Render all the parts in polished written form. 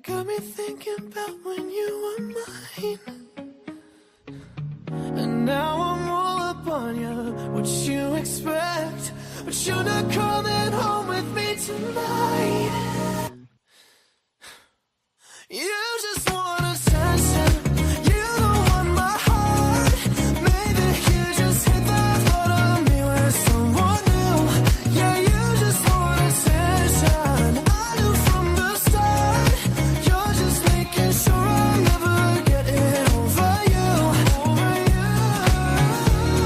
got me thinking about when you were mine. And now I'm all up on you, what you expect, but you're not coming home with me tonight. You just want attention, you don't want my heart. Maybe you just hit the thought of me with someone new. Yeah, you just want attention. I knew from the start, you're just making sure I'm never getting over you. Over you.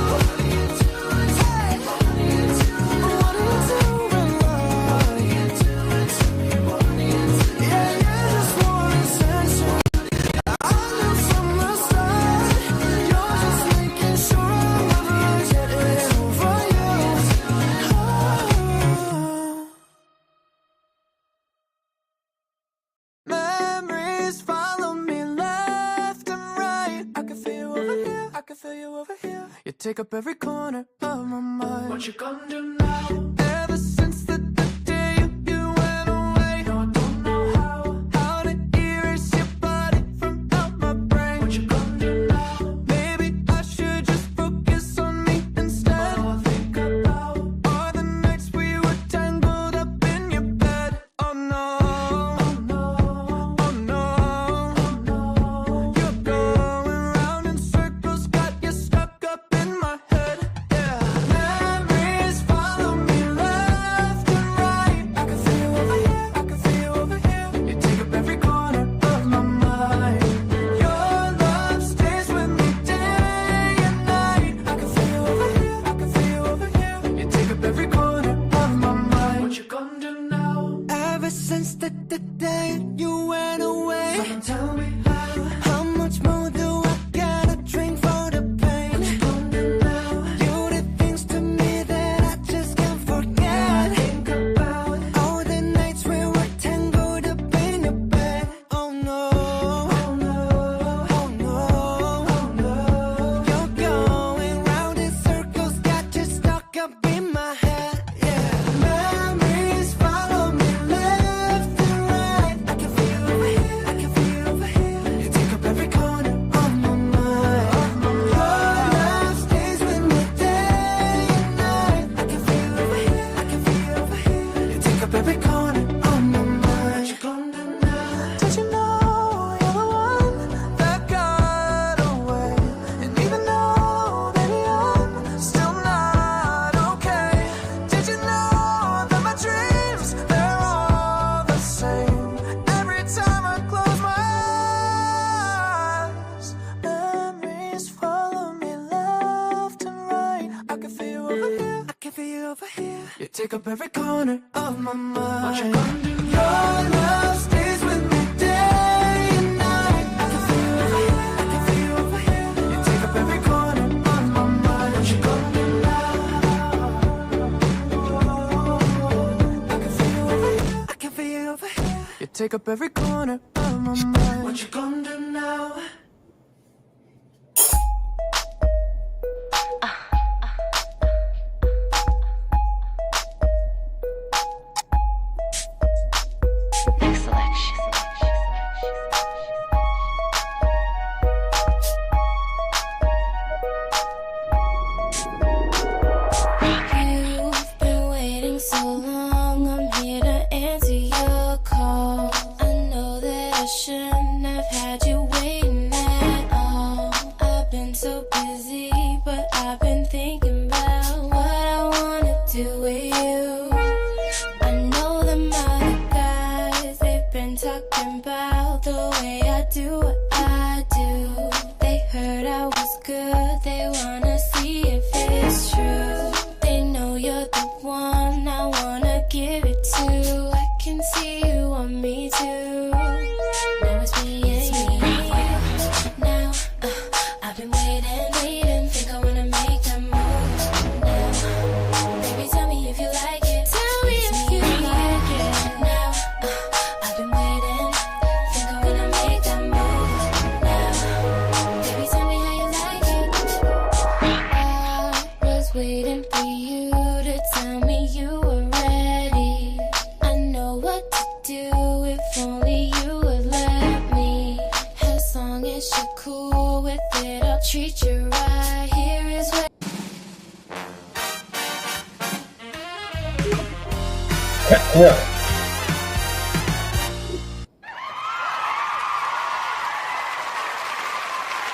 What are you doing? Hey, what are you doing? What are you doing? What are you doing to me? What are you doing? Yeah, you just want attention. I knew from the start, you're just making sure I'm never getting over you. Memories follow me left and right. I can feel you over here, I can feel you over here. You take up every corner of my mind. What you gonna do now? Ever since the day you went away, no, I don't know how to erase your body from out my brain. What you gonna do now? Maybe I should just focus on me instead. All I think about are the nights we were tangled up in your bed. Oh no, oh no, oh no, oh no. You're going round in circles, got you stuck up in my head. Yeah, memories follow me left and right. I can feel you over here, I can feel you over here. You take up every corner of my mind. Your love stays with me day and night. I can feel you over here, I can feel you over here. You take up every corner of my mind. What you gonna do now? Ever since the day you went away, someone tell me how much more do I gotta drink for the pain? What you gonna do now? You did things to me that I just can't forget. Think about all the nights we were tangled up in your bed. Oh no, oh no, oh no, oh no. You're going round in circles, got you stuck up in my head. Yeah, memories follow me left and right. I can feel you over here, I can feel you over here. You take up every corner of my mind. Your love stays with me day and night. I can feel you over here, I can feel you over here. You take up every corner of my mind. What you gonna do now? Did you know you're the one that got away? And even though, baby, I'm still not okay. Did you know that my dreams, they're all the same? Every time I close my eyes, memories follow me left and right. I can feel you over here, I can feel you over here. You take up every corner of my mind. What you gonna do? Your love stays with me day and night. I can feel you over here, I can feel you over here. You take up every corner of my mind. What you gonna do now? I can feel you over here, I can feel you over here. You take up every corner of my mind. What you gonna do now? Next selection. You've been waiting so long, I'm here to answer your call. I know that I shouldn't have had you waiting at all. I've been so busy, but I've been thinking about what I wanna do with you. I know them other guys, they've been talking about the way I do what I do. They heard I was good, they wanna see if it's true. They know you're the one I wanna give it to. I can see you want me too. Now it's me and you. Now I've been waiting, think I wanna make that move now. Baby, tell me if you like it. Tell me if you like it. Now I've been waiting, think I wanna make that move now. guess you're cool with it. I'll treat you right. Here is what.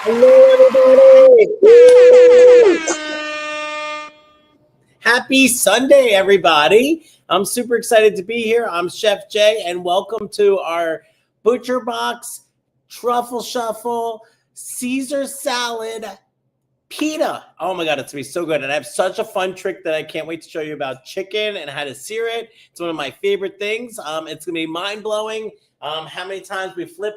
Hello, everybody. Happy Sunday, everybody. I'm super excited to be here. I'm Chef Jay, and welcome to our Butcherbox Truffle Shuffle Caesar Salad Pita. Oh my God, it's gonna be so good. And I have such a fun trick that I can't wait to show you about chicken and how to sear it. It's one of my favorite things. It's gonna be mind-blowing. How many times we flip.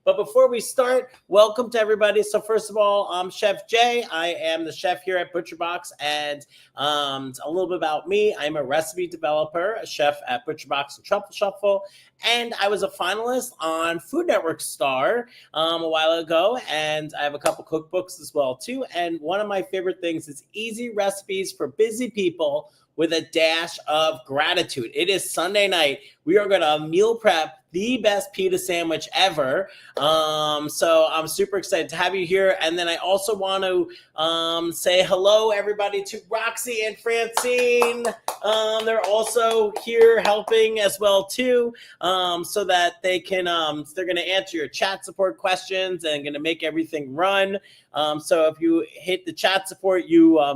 But before we start, welcome to everybody. So first of all, I'm Chef Jay. I am the chef here at Butcherbox. And a little bit about me. I'm a recipe developer, a chef at Butcherbox and Truffle Shuffle. And I was a finalist on Food Network Star a while ago. And I have a couple cookbooks as well, too. And one of my favorite things is easy recipes for busy people with a dash of gratitude. It is Sunday night. We are gonna meal prep the best pita sandwich ever. So I'm super excited to have you here. And then I also want to say hello, everybody, to Roxy and Francine. They're also here helping as well, too, so that they can, they're gonna answer your chat support questions and gonna make everything run. So if you hit the chat support,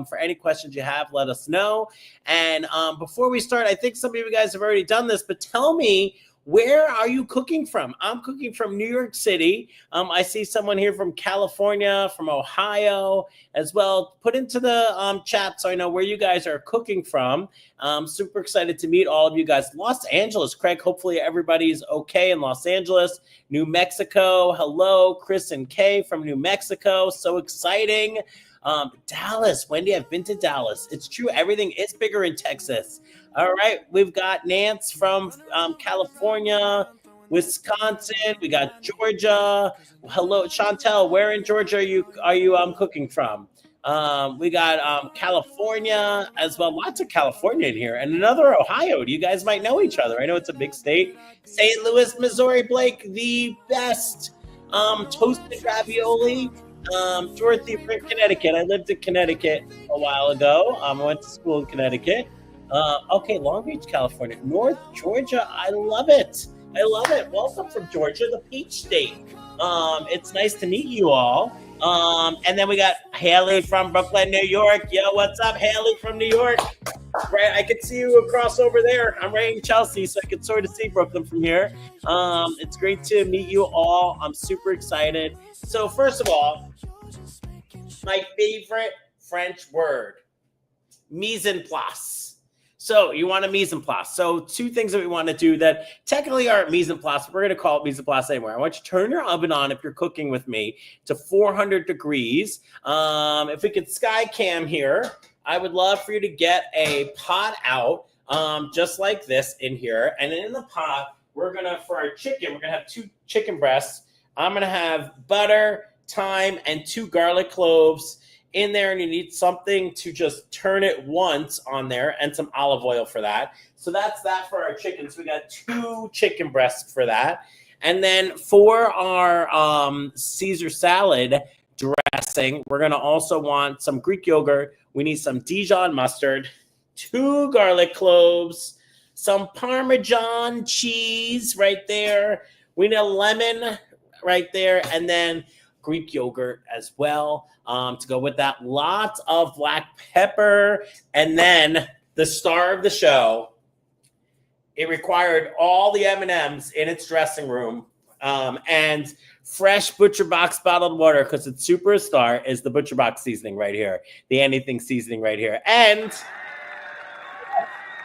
for any questions you have, let us know. And before we start, I think some of you guys have already done this, but tell me, where are you cooking from? I'm cooking from New York City. I see someone here from California, from Ohio as well. Put into the chat so I know where you guys are cooking from. I'm super excited to meet all of you guys. Los Angeles, Craig, hopefully everybody's okay in Los Angeles. New Mexico, hello, Chris and Kay from New Mexico. So exciting. Dallas, Wendy, I've been to Dallas. It's true, everything is bigger in Texas. All right, we've got Nance from California, Wisconsin. We got Georgia. Hello, Chantel. Where in Georgia are you cooking from? We got California as well. Lots of California in here, and another Ohio. You guys might know each other. I know it's a big state. St. Louis, Missouri. Blake, the best toasted ravioli. Dorothy from Connecticut. I lived in Connecticut a while ago. I went to school in Connecticut. Okay, Long Beach, California. North Georgia, I love it. Welcome from Georgia, the Peach State. It's nice to meet you all. And then we got Haley from Brooklyn, New York. Yo, what's up, Haley from New York? Right, I can see you across over there. I'm right in Chelsea, so I can sort of see Brooklyn from here. It's great to meet you all. I'm super excited. So first of all, my favorite French word, mise en place. So you want a mise en place. So two things that we want to do that technically aren't mise en place, but we're going to call it mise en place anyway. I want you to turn your oven on if you're cooking with me to 400 degrees. If we could sky cam here, I would love for you to get a pot out just like this in here. And in the pot, for our chicken, we're going to have 2 chicken breasts. I'm going to have butter, thyme, and 2 garlic cloves in there, and you need something to just turn it once on there and some olive oil for that. So that's that for our chicken. So we got 2 chicken breasts for that. And then for our Caesar salad dressing, we're going to also want some Greek yogurt. We need some Dijon mustard, 2 garlic cloves, some Parmesan cheese right there. We need a lemon right there, and then Greek yogurt as well to go with that. Lots of black pepper. And then the star of the show, it required all the M&Ms in its dressing room and fresh Butcherbox bottled water, because it's superstar, is the Butcherbox seasoning right here, the anything seasoning right here. And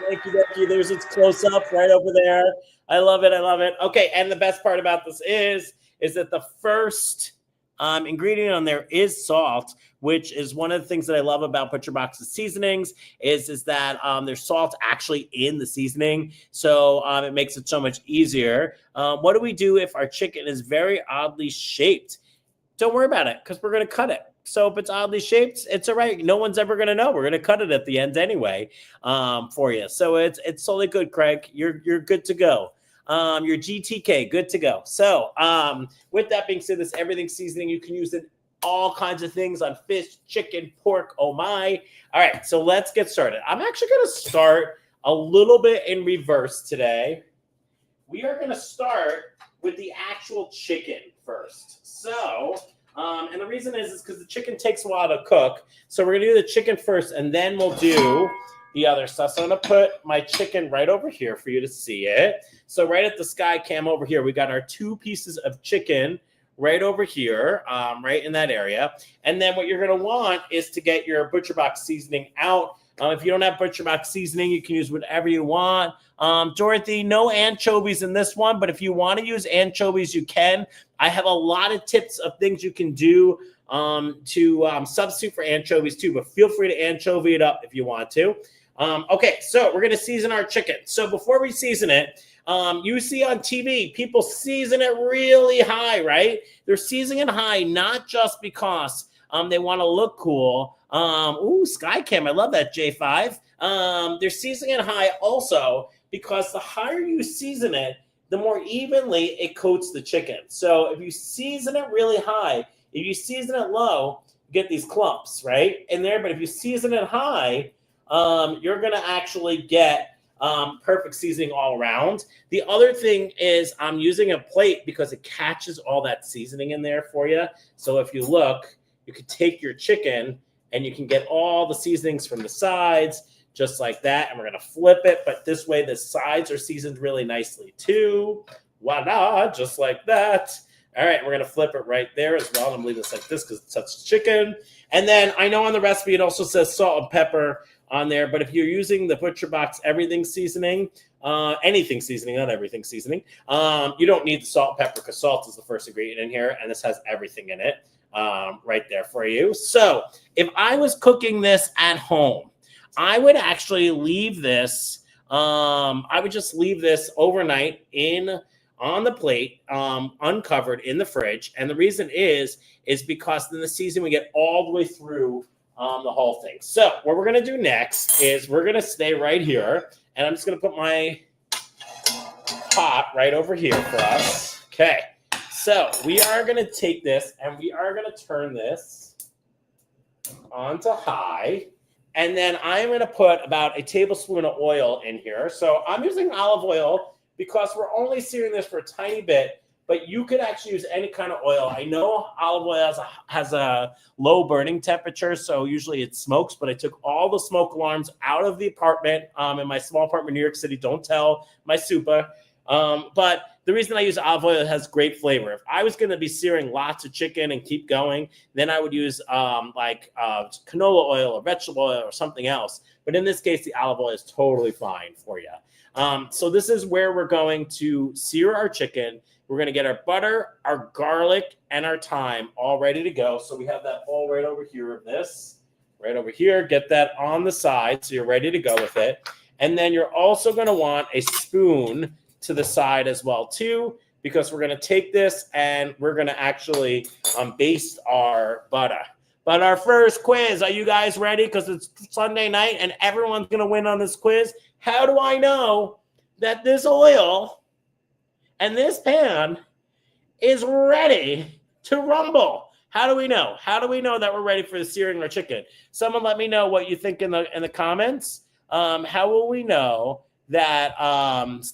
thank you. There's its close up right over there. I love it. Okay, and the best part about this is that the first ingredient on there is salt, which is one of the things that I love about Butcherbox's seasonings is that there's salt actually in the seasoning. So it makes it so much easier. What do we do if our chicken is very oddly shaped? Don't worry about it, because we're going to cut it. So if it's oddly shaped, it's all right. No one's ever going to know. We're going to cut it at the end anyway for you. So it's totally good, Craig. You're good to go. your GTK, good to go. So with that being said, this everything seasoning, you can use it all kinds of things on fish, chicken, pork, oh my. All right, so let's get started. I'm actually going to start a little bit in reverse today. We are going to start with the actual chicken first. So, and the reason is because the chicken takes a while to cook. So we're going to do the chicken first, and then we'll do the other stuff. So I'm going to put my chicken right over here for you to see it. So right at the sky cam over here, we got our 2 pieces of chicken right over here, right in that area. And then what you're going to want is to get your Butcherbox seasoning out. If you don't have Butcherbox seasoning, you can use whatever you want. Dorothy, no anchovies in this one, but if you want to use anchovies, you can. I have a lot of tips of things you can do to substitute for anchovies too, but feel free to anchovy it up if you want to. Okay, so we're going to season our chicken. So before we season it, you see on TV, people season it really high, right? They're seasoning it high, not just because they want to look cool. Skycam, I love that, J5. They're seasoning it high also because the higher you season it, the more evenly it coats the chicken. So if you season it really high, if you season it low, you get these clumps, right, in there. But if you season it high, you're going to actually get perfect seasoning all around. The other thing is I'm using a plate because it catches all that seasoning in there for you. So if you look, you could take your chicken and you can get all the seasonings from the sides just like that. And we're going to flip it. But this way, the sides are seasoned really nicely too. Voila, just like that. All right, we're going to flip it right there as well. I'm leaving this like this because it's such chicken. And then I know on the recipe, it also says salt and pepper on there. But if you're using the Butcherbox everything seasoning, anything seasoning, not everything seasoning, you don't need the salt and pepper because salt is the first ingredient in here. And this has everything in it right there for you. So if I was cooking this at home, I would actually leave this. I would just leave this overnight on the plate, uncovered in the fridge. And the reason is because in the season we get all the way through the whole thing. So what we're going to do next is we're going to stay right here. And I'm just going to put my pot right over here for us. Okay. So we are going to take this and we are going to turn this onto high. And then I'm going to put about a tablespoon of oil in here. So I'm using olive oil because we're only searing this for a tiny bit, but you could actually use any kind of oil. I know olive oil has a low burning temperature, so usually it smokes, but I took all the smoke alarms out of the apartment in my small apartment in New York City. Don't tell my super. But the reason I use olive oil, it has great flavor. If I was going to be searing lots of chicken and keep going, then I would use canola oil or vegetable oil or something else. But in this case, the olive oil is totally fine for you. So this is where we're going to sear our chicken. We're going to get our butter, our garlic, and our thyme all ready to go. So we have that bowl right over here of this, right over here. Get that on the side so you're ready to go with it. And then you're also going to want a spoon to the side as well too, because we're going to take this and we're going to actually baste our butter. But our first quiz, are you guys ready? Because it's Sunday night and everyone's going to win on this quiz. How do I know that this oil and this pan is ready to rumble? How do we know? How do we know that we're ready for the searing our chicken? Someone let me know what you think in the comments. How will we know that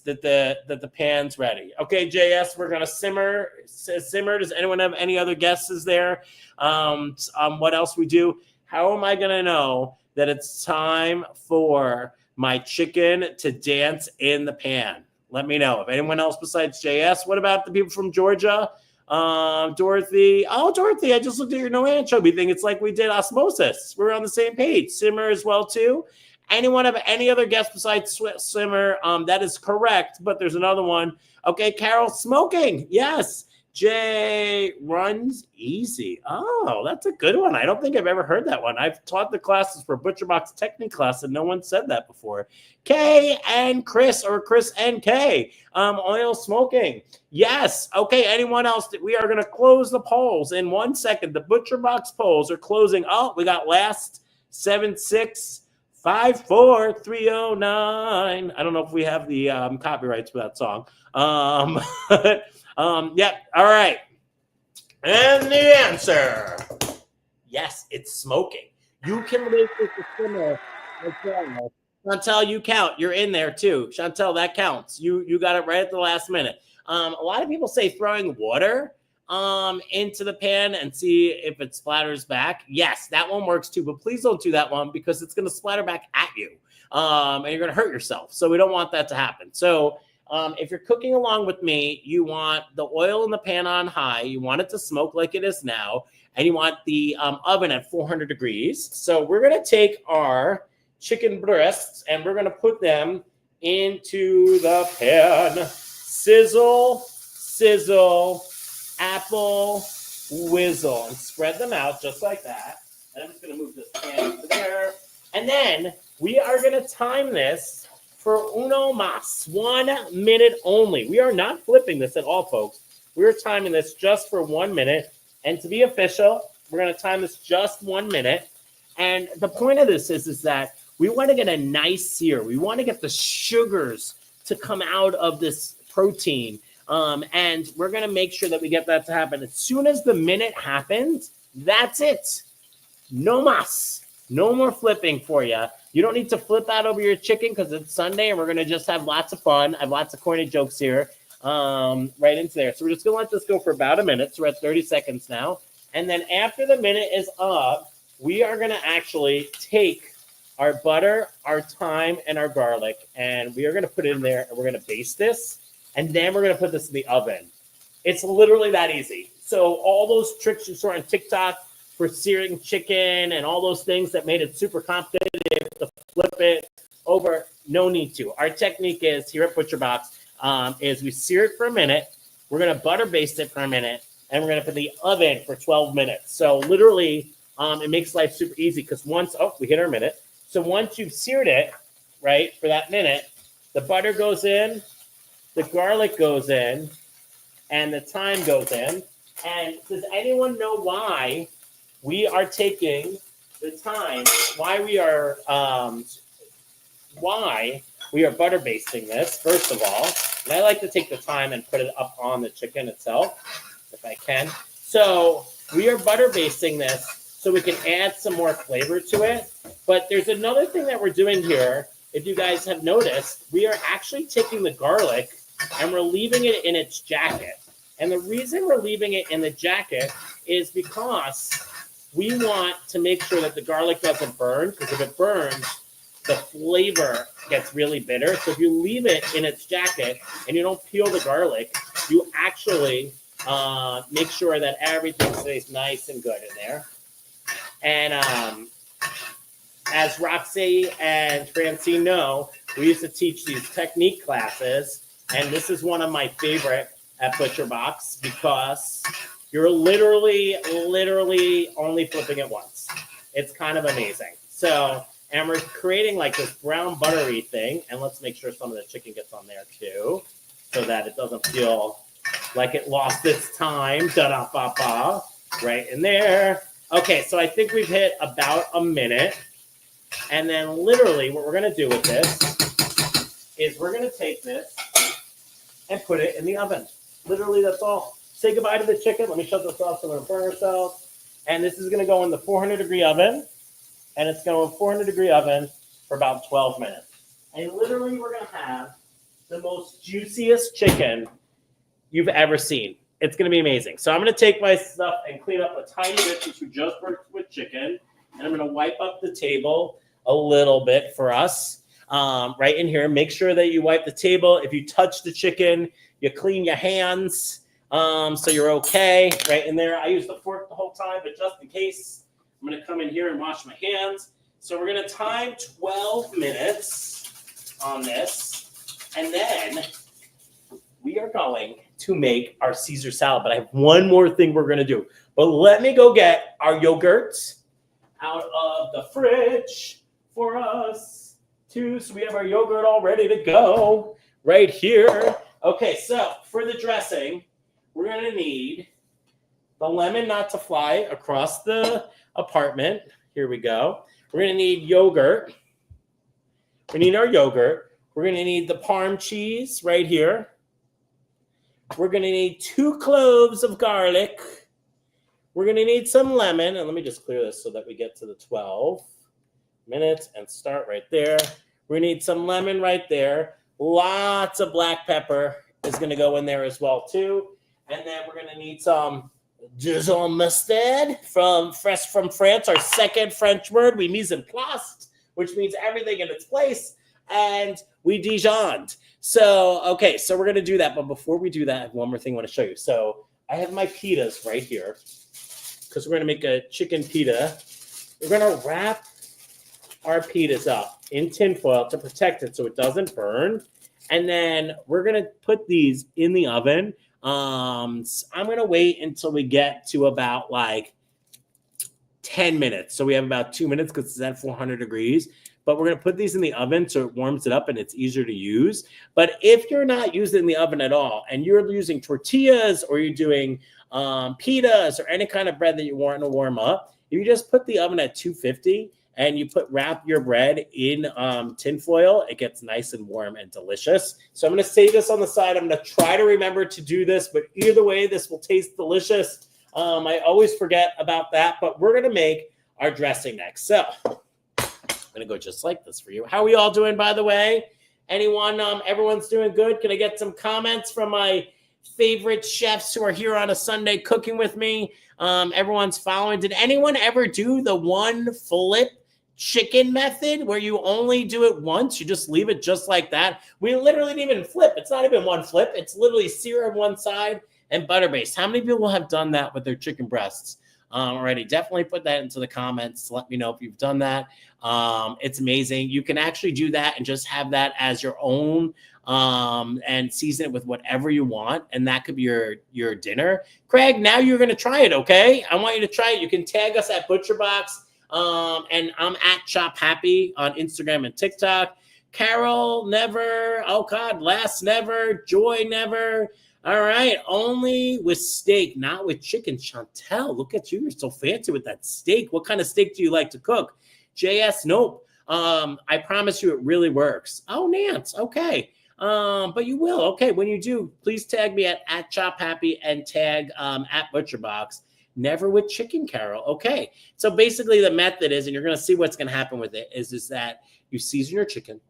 the pan's ready? Okay, JS, we're gonna simmer. Does anyone have any other guesses there? What else we do? How am I gonna know that it's time for my chicken to dance in the pan? Let me know. If anyone else besides JS, what about the people from Georgia? Dorothy. Oh, Dorothy, I just looked at your no anchovy thing. It's like we did osmosis. We're on the same page. Simmer as well too. Anyone have any other guess besides simmer? That is correct, but there's another one. Okay, Carol, smoking. Yes. Jay runs easy. Oh, that's a good one. I don't think I've ever heard that one. I've taught the classes for Butcherbox technique class, and no one said that before. K and Chris, or Chris and K. Oil smoking. Yes. Okay, anyone else? We are going to close the polls in 1 second. The Butcherbox polls are closing. Oh, we got last 7654309. I don't know if we have the copyrights for that song. Yep. All right. And the answer, yes, it's smoking. You can make this a simmer as well. Chantel, you count. You're in there too. Chantel, that counts. You got it right at the last minute. A lot of people say throwing water into the pan and see if it splatters back. Yes, that one works too, but please don't do that one because it's going to splatter back at you, and you're going to hurt yourself. So we don't want that to happen. So if you're cooking along with me, you want the oil in the pan on high. You want it to smoke like it is now, and you want the oven at 400 degrees. So we're going to take our chicken breasts and we're going to put them into the pan. Sizzle, sizzle, apple, whizzle, and spread them out just like that. And I'm just going to move this pan to there. And then we are going to time this for uno mas, 1 minute only. We are not flipping this at all, folks. We're timing this just for 1 minute. And to be official, we're going to time this just 1 minute. And the point of this is that we want to get a nice sear. We want to get the sugars to come out of this protein. And we're going to make sure that we get that to happen. As soon as the minute happens, that's it. No mas. No more flipping for you. You don't need to flip out over your chicken because it's Sunday and we're going to just have lots of fun. I have lots of corny jokes here right into there. So we're just going to let this go for about a minute. So we're at 30 seconds now. And then after the minute is up, we are going to actually take our butter, our thyme, and our garlic, and we are going to put it in there, and we're going to baste this, and then we're going to put this in the oven. It's literally that easy. So all those tricks you saw on TikTok for searing chicken and all those things that made it super complicated to flip it over, no need to. Our technique is here at Butcherbox is we sear it for a minute, we're going to butter baste it for a minute, and we're going to put it in the oven for 12 minutes. So literally, it makes life super easy because once, we hit our minute. So once you've seared it, right, for that minute, the butter goes in, the garlic goes in, and the thyme goes in. And does anyone know why we are taking the thyme, why we are butter basting this, first of all? And I like to take the thyme and put it up on the chicken itself, if I can. So we are butter basting this so we can add some more flavor to it. But there's another thing that we're doing here. If you guys have noticed, we are actually taking the garlic and we're leaving it in its jacket. And the reason we're leaving it in the jacket is because we want to make sure that the garlic doesn't burn, because if it burns, the flavor gets really bitter. So if you leave it in its jacket and you don't peel the garlic, you actually make sure that everything stays nice and good in there. And as Roxy and Francine know, we used to teach these technique classes, and this is one of my favorite at Butcherbox because you're literally only flipping it once. It's kind of amazing. So, and we're creating like this brown buttery thing, and let's make sure some of the chicken gets on there too, so that it doesn't feel like it lost its time. Da-da-ba-ba, right in there. Okay, so I think we've hit about a minute. And then literally what we're going to do with this is we're going to take this and put it in the oven. Literally, that's all. Say goodbye to the chicken. Let me shut this off so we're going to burn ourselves. And this is going to go in the 400-degree oven. And it's going to go in 400-degree oven for about 12 minutes. And literally, we're going to have the most juiciest chicken you've ever seen. It's going to be amazing. So I'm going to take my stuff and clean up a tiny bit since we just worked with chicken. And I'm going to wipe up the table a little bit for us right in here. Make sure that you wipe the table. If you touch the chicken, you clean your hands so you're okay right in there. I use the fork the whole time, but just in case, I'm going to come in here and wash my hands. So we're going to time 12 minutes on this. And then we are going to make our Caesar salad. But I have one more thing we're going to do. But let me go get our yogurt out of the fridge for us too. So we have our yogurt all ready to go right here. Okay, so for the dressing, we're going to need the lemon not to fly across the apartment. Here we go. We're going to need yogurt. We need our yogurt. We're going to need the Parm cheese right here. We're going to need 2 cloves of garlic. We're going to need some lemon. And let me just clear this so that we get to the 12 minutes and start right there. We need some lemon right there. Lots of black pepper is going to go in there as well too. And then we're going to need some Dijon mustard fresh from France, our second French word. We mise en place, which means everything in its place. And we Dijoned. So, okay, so we're going to do that. But before we do that, I have one more thing I want to show you. So I have my pitas right here because we're going to make a chicken pita. We're going to wrap our pitas up in tin foil to protect it so it doesn't burn. And then we're going to put these in the oven. I'm going to wait until we get to about like 10 minutes. So we have about 2 minutes because it's at 400 degrees. But we're going to put these in the oven so it warms it up and it's easier to use. But if you're not using it in the oven at all and you're using tortillas or you're doing pitas or any kind of bread that you want to warm up, if you just put the oven at 250 and you wrap your bread in tin foil, it gets nice and warm and delicious. So I'm going to save this on the side. I'm going to try to remember to do this, but either way, this will taste delicious. I always forget about that, but we're going to make our dressing next. So I'm going to go just like this for you. How are we all doing, by the way? Anyone, everyone's doing good? Can I get some comments from my favorite chefs who are here on a Sunday cooking with me? Everyone's following. Did anyone ever do the one flip chicken method where you only do it once? You just leave it just like that. We literally didn't even flip. It's not even one flip. It's literally sear on one side and butter based. How many people have done that with their chicken breasts already? Definitely put that into the comments. Let me know if you've done that. It's amazing. You can actually do that and just have that as your own and season it with whatever you want. And that could be your dinner. Craig, now you're going to try it, okay? I want you to try it. You can tag us at Butcherbox. And I'm at Chop Happy on Instagram and TikTok. Carol, never. Oh, God, Last, never. Joy, never. All right, only with steak, not with chicken. Chantel, look at you. You're so fancy with that steak. What kind of steak do you like to cook? JS, nope. I promise you it really works. Oh, Nance, okay. But you will. Okay, when you do, please tag me at Chop Happy and tag at Butcherbox. Never with chicken, Carol. Okay, so basically the method is, and you're going to see what's going to happen with it, is that you season your chicken,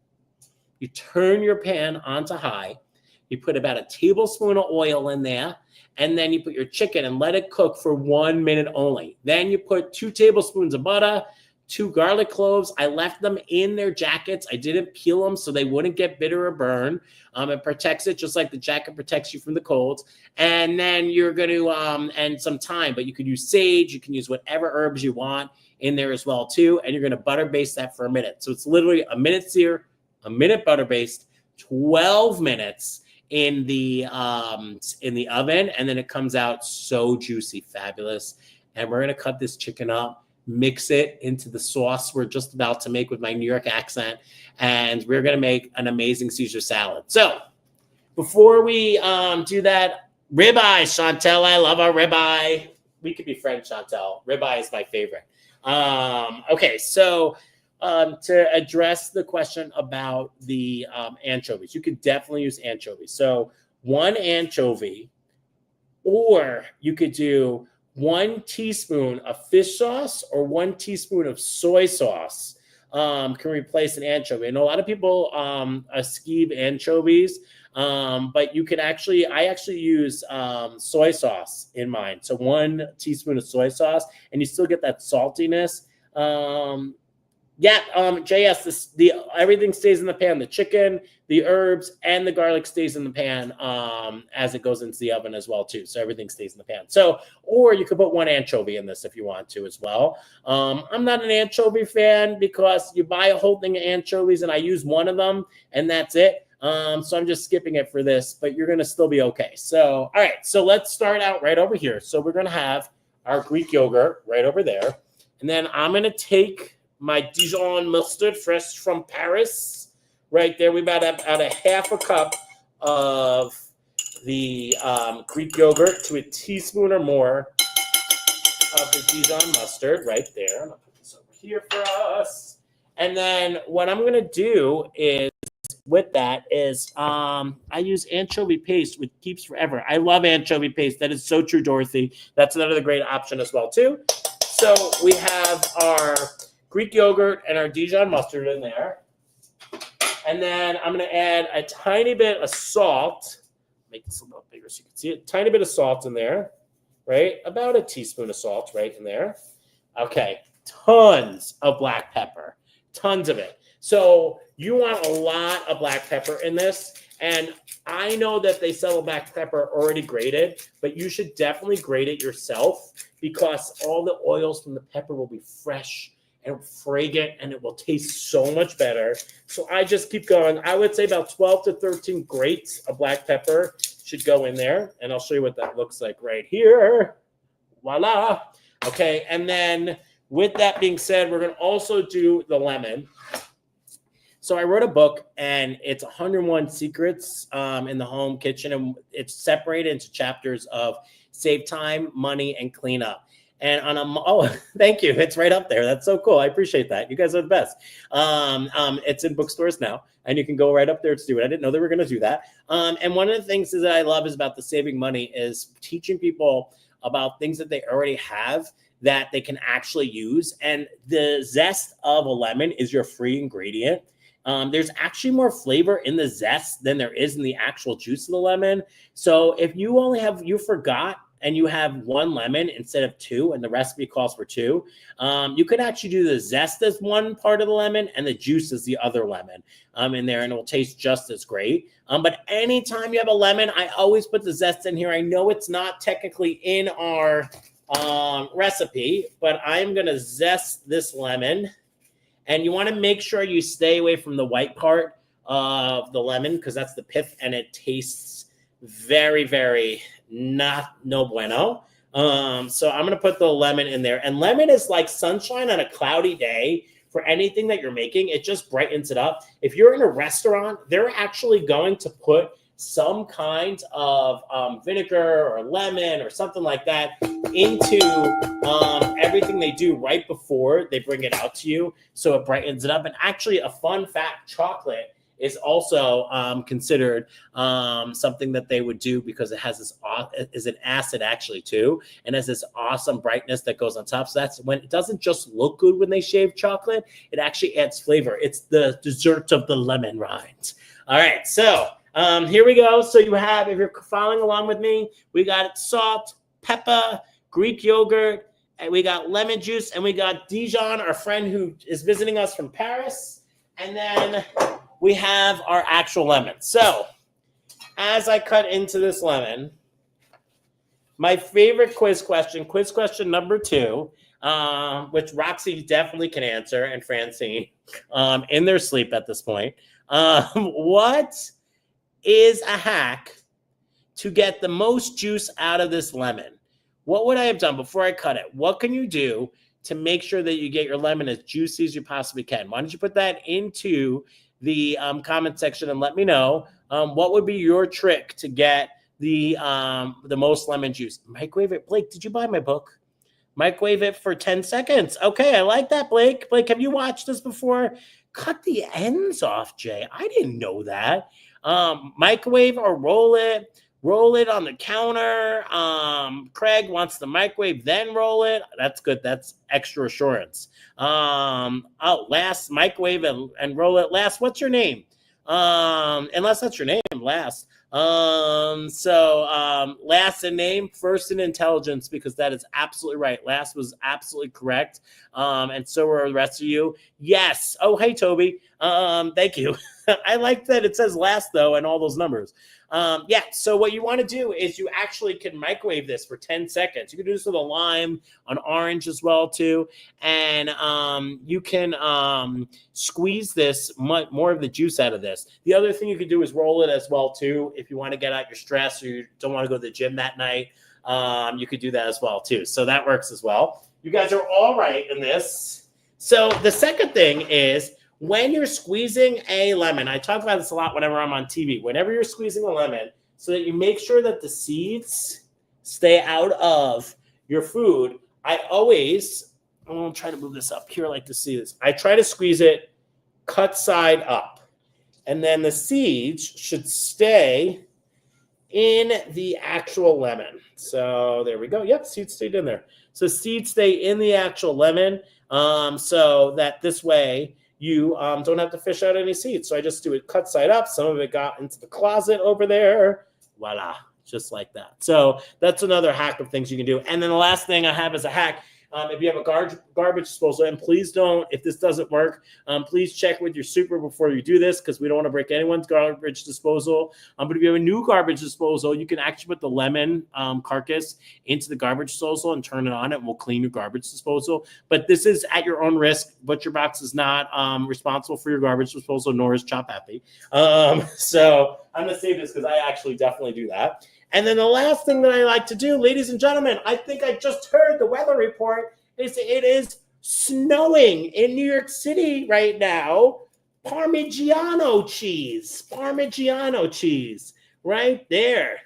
you turn your pan onto high, you put about a tablespoon of oil in there, and then you put your chicken and let it cook for 1 minute only. Then you put 2 tablespoons of butter, 2 garlic cloves. I left them in their jackets. I didn't peel them so they wouldn't get bitter or burn. It protects it just like the jacket protects you from the colds. And then you're going to, and some thyme, but you could use sage. You can use whatever herbs you want in there as well too. And you're going to butter baste that for a minute. So it's literally a minute sear, a minute butter baste, 12 minutes in the oven. And then it comes out so juicy, fabulous. And we're going to cut this chicken up, mix it into the sauce we're just about to make with my New York accent, and we're going to make an amazing Caesar salad. So before we do that, ribeye, Chantel, I love our ribeye. We could be friends, Chantel. Ribeye is my favorite. Okay, so to address the question about the anchovies, you could definitely use anchovies. So 1 anchovy, or you could do 1 teaspoon of fish sauce or 1 teaspoon of soy sauce can replace an anchovy. And a lot of people skeeve anchovies, but you can actually, I actually use soy sauce in mine. So 1 teaspoon of soy sauce, and you still get that saltiness. JS, everything stays in the pan. The chicken, the herbs, and the garlic stays in the pan as it goes into the oven as well too. So everything stays in the pan. So, or you could put 1 anchovy in this if you want to as well. I'm not an anchovy fan because you buy a whole thing of anchovies and I use 1 of them and that's it. So I'm just skipping it for this, but you're going to still be okay. So, all right. So let's start out right over here. So we're going to have our Greek yogurt right over there. And then I'm going to take my Dijon mustard fresh from Paris right there. We about add a half a cup of the Greek yogurt to a teaspoon or more of the Dijon mustard right there. I'm going to put this over here for us. And then what I'm going to do is with that is I use anchovy paste, which keeps forever. I love anchovy paste. That is so true, Dorothy. That's another great option as well, too. So we have our Greek yogurt and our Dijon mustard in there. And then I'm going to add a tiny bit of salt. Make this a little bigger so you can see it. Tiny bit of salt in there, right? About a teaspoon of salt right in there. Okay, tons of black pepper. Tons of it. So you want a lot of black pepper in this. And I know that they sell the black pepper already grated, but you should definitely grate it yourself because all the oils from the pepper will be fresh and fragrant, and it will taste so much better. So I just keep going. I would say about 12 to 13 grates of black pepper should go in there, and I'll show you what that looks like right here. Voila. Okay, and then with that being said, we're going to also do the lemon. So I wrote a book, and it's 101 secrets in the home kitchen, and it's separated into chapters of save time, money, and clean up. And thank you. It's right up there. That's so cool. I appreciate that. You guys are the best. It's in bookstores now, and you can go right up there to do it. I didn't know they were going to do that. And one of the things that I love is about the saving money is teaching people about things that they already have that they can actually use. And the zest of a lemon is your free ingredient. There's actually more flavor in the zest than there is in the actual juice of the lemon. So if you forgot and you have one lemon instead of two, and the recipe calls for two, you could actually do the zest as one part of the lemon and the juice as the other lemon in there, and it will taste just as great. But anytime you have a lemon, I always put the zest in here. I know it's not technically in our recipe, but I'm going to zest this lemon. And you want to make sure you stay away from the white part of the lemon because that's the pith, and it tastes very, very no bueno. So I'm going to put the lemon in there. And lemon is like sunshine on a cloudy day for anything that you're making. It just brightens it up. If you're in a restaurant, they're actually going to put some kind of vinegar or lemon or something like that into everything they do right before they bring it out to you, so it brightens it up. And actually, a fun fact, chocolate is also considered something that they would do because it has this is an acid actually too, and has this awesome brightness that goes on top. So that's when it doesn't just look good when they shave chocolate, it actually adds flavor. It's the dessert of the lemon rind. All right, so here we go. So you have, if you're following along with me, we got salt, pepper, Greek yogurt, and we got lemon juice, and we got Dijon, our friend who is visiting us from Paris. And then we have our actual lemon. So as I cut into this lemon, my favorite quiz question number 2, which Roxy definitely can answer, and Francine in their sleep at this point. What is a hack to get the most juice out of this lemon? What would I have done before I cut it? What can you do to make sure that you get your lemon as juicy as you possibly can? Why don't you put that into the comment section and let me know what would be your trick to get the most lemon juice? Microwave it. Blake, did you buy my book? Microwave it for 10 seconds. Okay, I like that, Blake. Blake, have you watched this before? Cut the ends off, Jay. I didn't know that. Microwave or roll it on the counter. Craig wants the microwave, then roll it. That's good. That's extra assurance. Last microwave and roll it. Last, what's your name? Unless that's your name, last. Last in name, first in intelligence, because that is absolutely right. Last was absolutely correct. And so are the rest of you. Yes. Oh, hey, Toby. Thank you. I like that it says last, though, and all those numbers. So what you want to do is you actually can microwave this for 10 seconds. You can do this with a lime, an orange as well, too. And you can squeeze this more of the juice out of this. The other thing you can do is roll it as well, too. If you want to get out your stress or you don't want to go to the gym that night, you could do that as well, too. So that works as well. You guys are all right in this. So the second thing is, when you're squeezing a lemon, I talk about this a lot whenever I'm on TV. Whenever you're squeezing a lemon, so that you make sure that the seeds stay out of your food, I'm trying to move this up here. I like to see this. I try to squeeze it cut side up. And then the seeds should stay in the actual lemon. So there we go. Yep, seeds stayed in there. So seeds stay in the actual lemon, so that this way you don't have to fish out any seeds. So I just do it cut side up. Some of it got into the closet over there. Voila, just like that. So that's another hack of things you can do. And then the last thing I have as a hack, if you have a garbage disposal, and please don't, if this doesn't work, please check with your super before you do this, because we don't want to break anyone's garbage disposal. But if you have a new garbage disposal, you can actually put the lemon carcass into the garbage disposal and turn it on. It will clean your garbage disposal. But this is at your own risk. Butcherbox is not responsible for your garbage disposal, nor is Chop Happy. So I'm going to save this because I actually definitely do that. And then the last thing that I like to do, ladies and gentlemen, I think I just heard the weather report. It is snowing in New York City right now. Parmigiano cheese right there.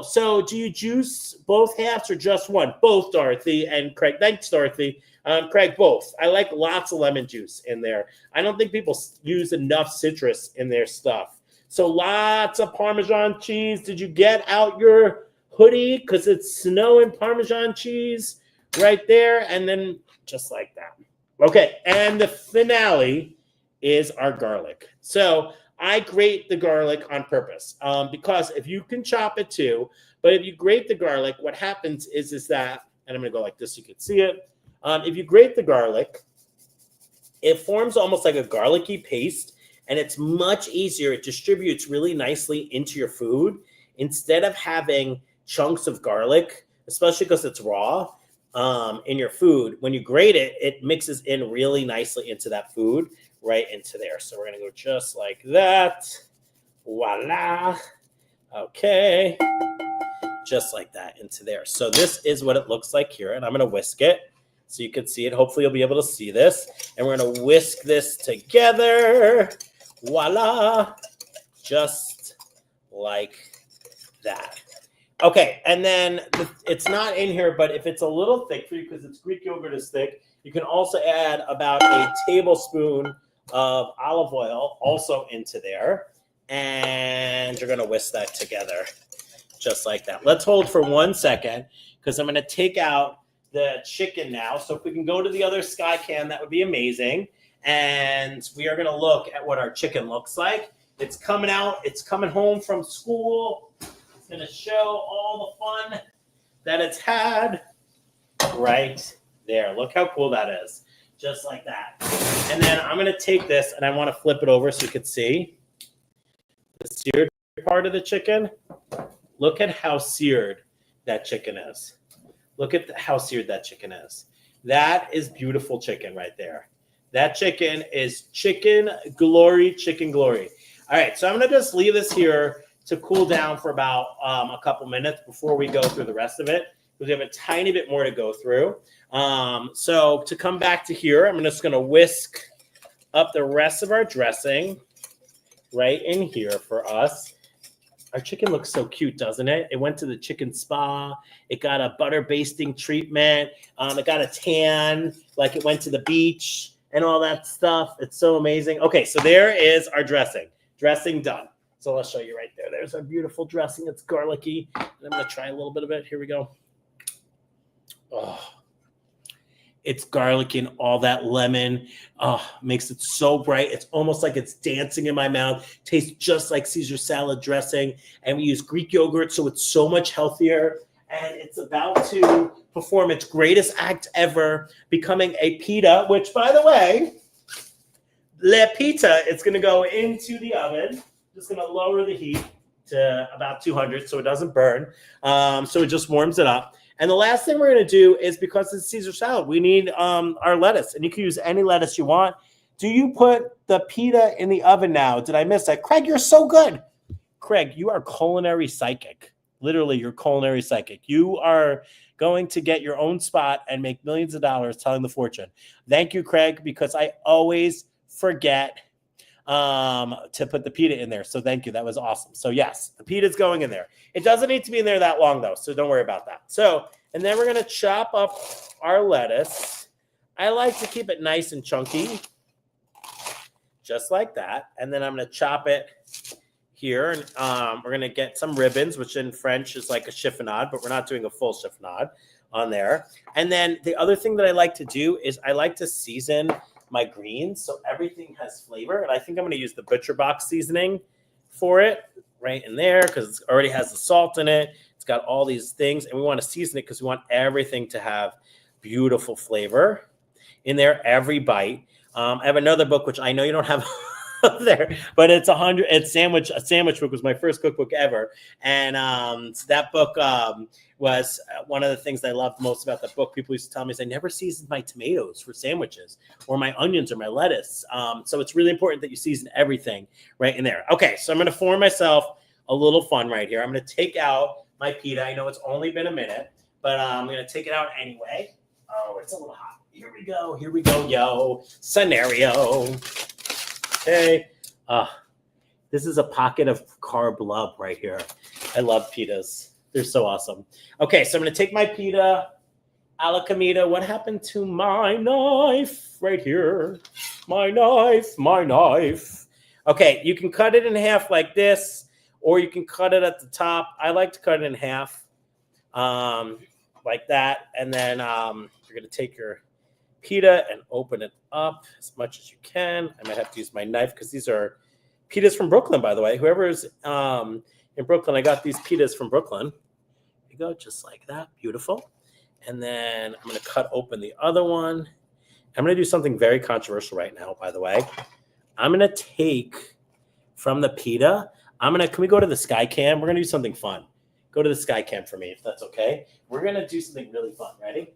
So do you juice both halves or just one? Both, Dorothy and Craig. Thanks, Dorothy. Craig, both. I like lots of lemon juice in there. I don't think people use enough citrus in their stuff. So lots of Parmesan cheese. Did you get out your hoodie? Because it's snowing Parmesan cheese right there. And then just like that. Okay, and the finale is our garlic. So I grate the garlic on purpose because if you can chop it too, but if you grate the garlic, what happens is that, and I'm going to go like this so you can see it. If you grate the garlic, it forms almost like a garlicky paste. And it's much easier. It distributes really nicely into your food instead of having chunks of garlic, especially because it's raw in your food. When you grate it, it mixes in really nicely into that food, right into there. So we're going to go just like that. Voila. Okay. Just like that into there. So this is what it looks like here. And I'm going to whisk it so you can see it. Hopefully you'll be able to see this. And we're going to whisk this together. Voila, just like that. Okay, and then it's not in here, but if it's a little thick for you, because it's Greek yogurt is thick, you can also add about a tablespoon of olive oil also into there. And you're going to whisk that together just like that. Let's hold for 1 second because I'm going to take out the chicken now. So if we can go to the other sky can, that would be amazing. And we are going to look at what our chicken looks like. It's coming out. It's coming home from school. It's going to show all the fun that it's had right there. Look how cool that is. Just like that. And then I'm going to take this and I want to flip it over so you can see the seared part of the chicken. Look at how seared that chicken is. Look at how seared that chicken is. That is beautiful chicken right there. That chicken is chicken glory, chicken glory. All right, so I'm going to just leave this here to cool down for about a couple minutes before we go through the rest of it, because we have a tiny bit more to go through. So to come back to here, I'm just going to whisk up the rest of our dressing right in here for us. Our chicken looks so cute, doesn't it? It went to the chicken spa. It got a butter basting treatment. It got a tan, like it went to the beach and all that stuff. It's so amazing. Okay, so there is our dressing. Dressing done. So I'll show you right there. There's our beautiful dressing. It's garlicky. And I'm going to try a little bit of it. Here we go. Oh, it's garlicky and all that lemon. Oh, makes it so bright. It's almost like it's dancing in my mouth. Tastes just like Caesar salad dressing. And we use Greek yogurt, so it's so much healthier. And it's about to perform its greatest act ever, becoming a pita, which, by the way, Le Pita, it's going to go into the oven. Just going to lower the heat to about 200 so it doesn't burn. So it just warms it up. And the last thing we're going to do is, because it's Caesar salad, we need our lettuce. And you can use any lettuce you want. Do you put the pita in the oven now? Did I miss that? Craig, you're so good. Craig, you are culinary psychic. Literally, you're culinary psychic. You are going to get your own spot and make millions of dollars telling the fortune. Thank you, Craig, because I always forget to put the pita in there. So thank you. That was awesome. So yes, the pita is going in there. It doesn't need to be in there that long though, so don't worry about that. So, and then we're going to chop up our lettuce. I like to keep it nice and chunky. just like that. And then I'm going to chop it here. And we're going to get some ribbons, which in French is like a chiffonade, but we're not doing a full chiffonade on there. And then the other thing that I like to do is I like to season my greens so everything has flavor. And I think I'm going to use the Butcherbox seasoning for it right in there because it already has the salt in it. It's got all these things, and we want to season it because we want everything to have beautiful flavor in there every bite. I have another book, which I know you don't have there, but it's a sandwich book was my first cookbook ever. And so that book was one of the things I loved most about the book. People used to tell me is I never seasoned my tomatoes for sandwiches or my onions or my lettuce. So it's really important that you season everything right in there. Okay, so I'm going to pour myself a little fun right here. I'm going to take out my pita. I know it's only been a minute, but I'm going to take it out anyway. Oh, it's a little hot. Here we go, yo. Scenario. Okay. This is a pocket of carb love right here. I love pitas. They're so awesome. Okay, so I'm going to take my pita. Alla comida. What happened to my knife right here? My knife. Okay, you can cut it in half like this, or you can cut it at the top. I like to cut it in half like that. And then you're going to take your pita and open it up as much as you can. I might have to use my knife because these are pitas from Brooklyn, by the way. Whoever's in Brooklyn, I got these pitas from Brooklyn. There you go, just like that. Beautiful. And then I'm going to cut open the other one. I'm going to do something very controversial right now, by the way. I'm going to take from the pita. Can we go to the sky cam? We're going to do something fun. Go to the sky cam for me, if that's okay. We're going to do something really fun. Ready?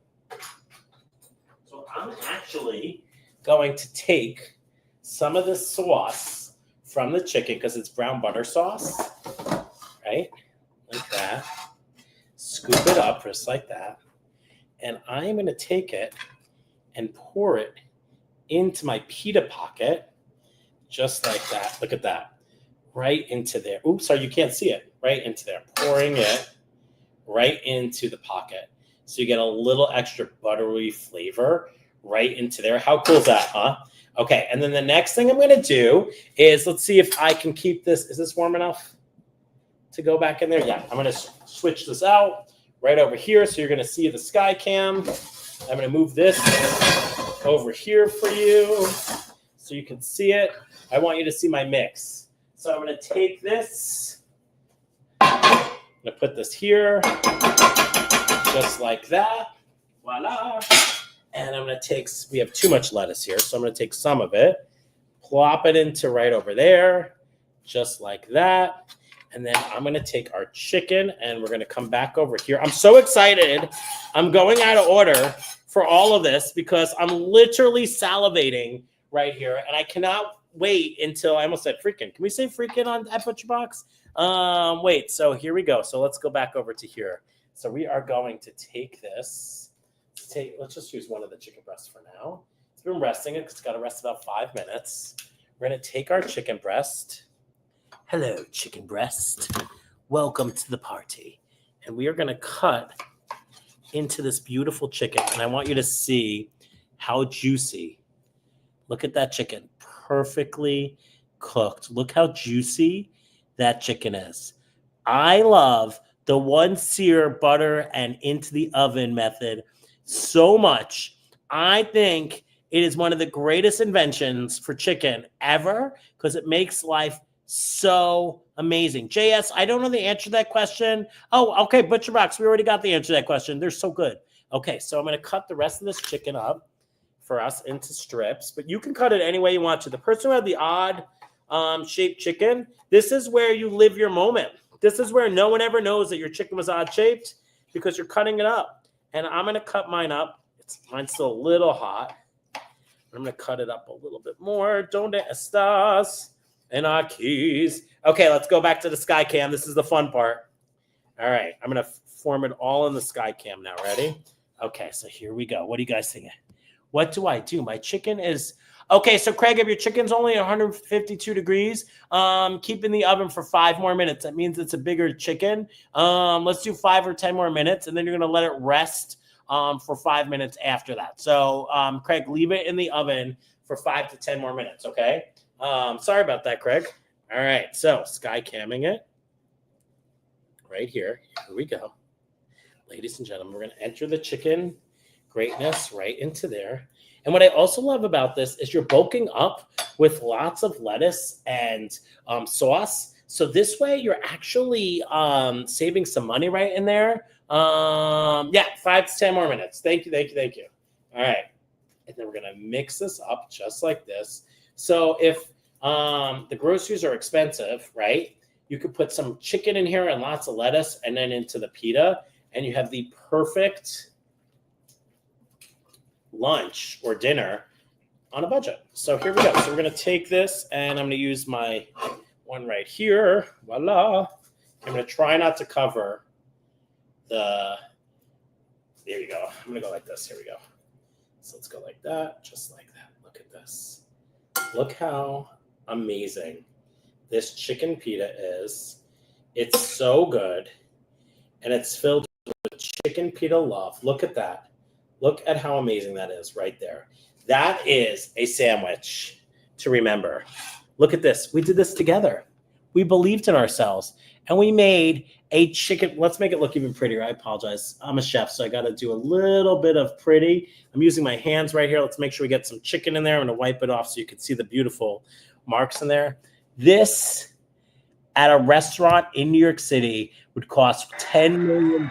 So I'm actually going to take some of the sauce from the chicken because it's brown butter sauce, right? Like that. Scoop it up just like that. And I'm going to take it and pour it into my pita pocket just like that. Look at that. Right into there. Oops, sorry, you can't see it. Right into there. Pouring it right into the pocket. So you get a little extra buttery flavor right into there. How cool is that, huh? Okay, and then the next thing I'm going to do is, let's see if I can keep this. Is this warm enough to go back in there? Yeah, I'm going to switch this out right over here. So you're going to see the sky cam. I'm going to move this over here for you so you can see it. I want you to see my mix. So I'm going to take this. I'm going to put this here. Just like that. Voila. And I'm going to take, we have too much lettuce here, so I'm going to take some of it, plop it into right over there, just like that. And then I'm going to take our chicken, and we're going to come back over here. I'm so excited. I'm going out of order for all of this because I'm literally salivating right here, and I cannot wait until, I almost said freaking. Can we say freaking at Butcherbox? Wait, so here we go. So let's go back over to here. So we are going to take this. Let's just use one of the chicken breasts for now. It's been resting because it's got to rest about 5 minutes. We're going to take our chicken breast. Hello, chicken breast. Welcome to the party. And we are going to cut into this beautiful chicken. And I want you to see how juicy. Look at that chicken. Perfectly cooked. Look how juicy that chicken is. I love the one sear butter and into the oven method so much. I think it is one of the greatest inventions for chicken ever because it makes life so amazing. JS, I don't know the answer to that question. Oh, okay, Butcherbox, we already got the answer to that question. They're so good. Okay, so I'm going to cut the rest of this chicken up for us into strips, but you can cut it any way you want to. The person who had the odd shaped chicken, this is where you live your moment. This is where no one ever knows that your chicken was odd shaped because you're cutting it up. And I'm going to cut mine up. Mine's still a little hot. I'm going to cut it up a little bit more. Donde estas en aquí? Okay, let's go back to the sky cam. This is the fun part. All right, I'm going to form it all in the sky cam now. Ready? Okay, so here we go. What do you guys think? What do I do? My chicken is... Okay, so Craig, if your chicken's only 152 degrees, keep in the oven for 5 more minutes. That means it's a bigger chicken. Let's do 5 or 10 more minutes, and then you're going to let it rest for 5 minutes after that. So, Craig, leave it in the oven for 5 to 10 more minutes, okay? Sorry about that, Craig. All right, so sky camming it right here. Here we go. Ladies and gentlemen, we're going to enter the chicken greatness right into there. And what I also love about this is you're bulking up with lots of lettuce and sauce. So this way you're actually saving some money right in there. Yeah, 5 to 10 more minutes. Thank you. All right. And then we're going to mix this up just like this. So if the groceries are expensive, right, you could put some chicken in here and lots of lettuce and then into the pita, and you have the perfect lunch or dinner on a budget. So here we go. So we're going to take this, and I'm going to use my one right here. Voila. I'm going to try not to cover the, there you go. I'm going to go like this. Here we go. So let's go like that, just like that. Look at this. Look how amazing this chicken pita is. It's so good, and it's filled with chicken pita love. Look at that. Look at how amazing that is right there. That is a sandwich to remember. Look at this. We did this together. We believed in ourselves, and we made a chicken. Let's make it look even prettier. I apologize. I'm a chef, so I got to do a little bit of pretty. I'm using my hands right here. Let's make sure we get some chicken in there. I'm going to wipe it off so you can see the beautiful marks in there. This at a restaurant in New York City would cost $10 million.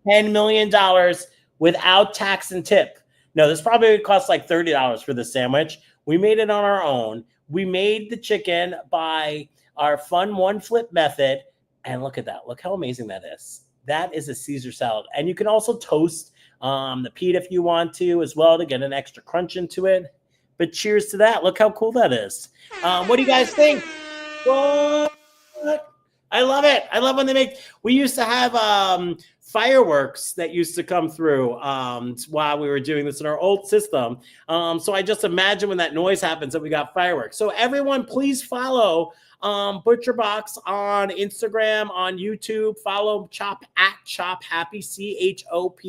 $10 million without tax and tip. No, this probably would cost like $30 for the sandwich. We made it on our own. We made the chicken by our fun one flip method. And look at that. Look how amazing that is. That is a Caesar salad. And you can also toast the pita if you want to as well to get an extra crunch into it. But cheers to that. Look how cool that is. What do you guys think? What? I love it. I love when they make, we used to have fireworks that used to come through while we were doing this in our old system. So I just imagine when that noise happens that we got fireworks. So everyone, please follow Butcherbox on Instagram, on YouTube. Follow Chop at Chop Happy, CHOP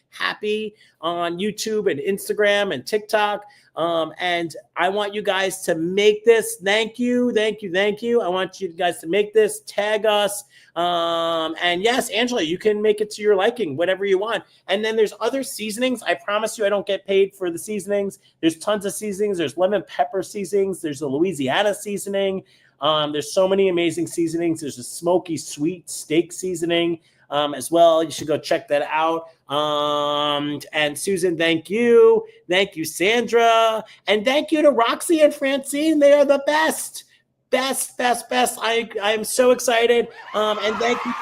Happy on YouTube and Instagram and TikTok. And I want you guys to make this. Thank you. I want you guys to make this, tag us. And yes, Angela, you can make it to your liking, whatever you want. And then there's other seasonings. I promise you I don't get paid for the seasonings. There's tons of seasonings. There's lemon pepper seasonings. There's a Louisiana seasoning. There's so many amazing seasonings. There's a smoky sweet steak seasoning as well. You should go check that out. And Susan, thank you. Thank you, Sandra. And thank you to Roxy and Francine. They are the best. Best. I am so excited. And thank you.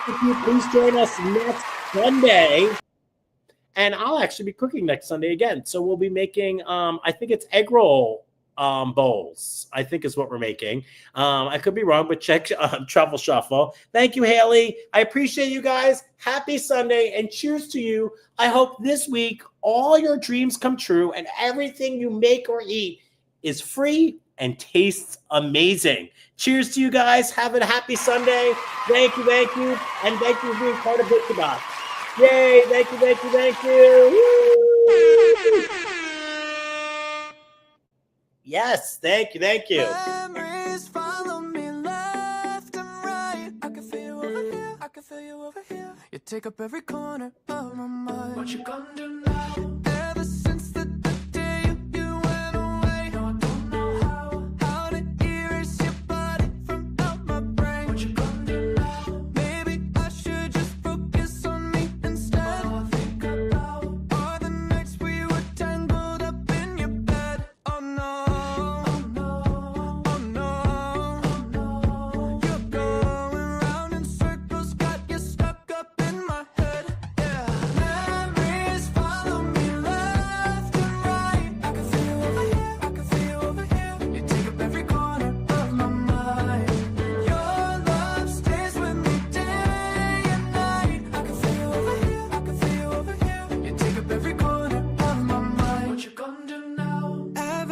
Please join us next Sunday. And I'll actually be cooking next Sunday again. So we'll be making, I think it's egg roll bowls, I think is what we're making. I could be wrong, but check Truffle Shuffle. Thank you, Haley. I appreciate you guys. Happy Sunday and cheers to you. I hope this week all your dreams come true and everything you make or eat is free and tastes amazing. Cheers to you guys. Have a happy Sunday. Thank you. And thank you for being part of Butcherbox. Yay. Thank you. Woo! Yes, thank you. Memories follow me left and right. I can feel you over here. I can feel you over here. You take up every corner of my mind. What you gonna do now? Ever since the day you went away, no, I don't know how to erase your body from out my brain. What you gonna do now? Maybe I should just focus on me instead. All I think about are the nights we were tangled up in your bed. Oh no.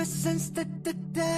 Since the day